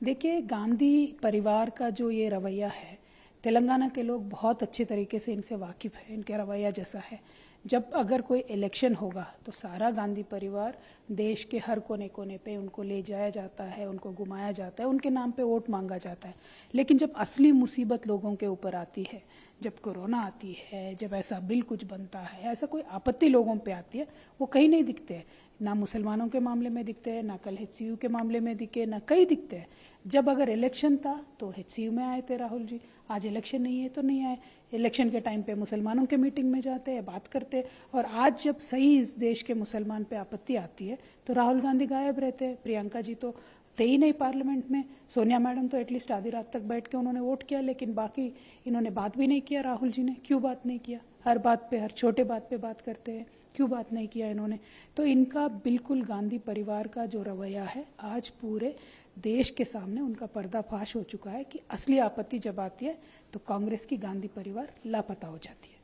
देखिए, गांधी परिवार का जो ये रवैया है, तेलंगाना के लोग बहुत अच्छे तरीके से इनसे वाकिफ़ है। इनके रवैया जैसा है, जब अगर कोई इलेक्शन होगा तो सारा गांधी परिवार देश के हर कोने कोने पे उनको ले जाया जाता है, उनको घुमाया जाता है, उनके नाम पे वोट मांगा जाता है। लेकिन जब असली मुसीबत लोगों के ऊपर आती है, जब कोरोना आती है, जब ऐसा बिल कुछ बनता है, ऐसा कोई आपत्ति लोगों पे आती है, वो कहीं नहीं दिखते हैं। ना मुसलमानों के मामले में दिखते हैं, ना कल HCU के मामले में दिखे, ना कहीं दिखते हैं। जब अगर इलेक्शन था तो HCU में आए थे राहुल जी, आज इलेक्शन नहीं है तो नहीं आए। इलेक्शन के टाइम पे मुसलमानों के मीटिंग में जाते हैं, बात करते हैं। और आज जब सही इस देश के मुसलमान पे आपत्ति आती है तो राहुल गांधी गायब रहते हैं। प्रियंका जी तो थे ही नहीं पार्लियामेंट में। सोनिया मैडम तो एटलीस्ट आधी रात तक बैठ के उन्होंने वोट किया, लेकिन बाकी इन्होंने बात भी नहीं किया। राहुल जी ने क्यों बात नहीं किया? हर बात पे, हर छोटे बात पे बात करते हैं, क्यों बात नहीं किया इन्होंने? तो इनका बिल्कुल गांधी परिवार का जो रवैया है, आज पूरे देश के सामने उनका पर्दाफाश हो चुका है कि असली आपत्ति जब आती है तो कांग्रेस की गांधी परिवार लापता हो जाती है।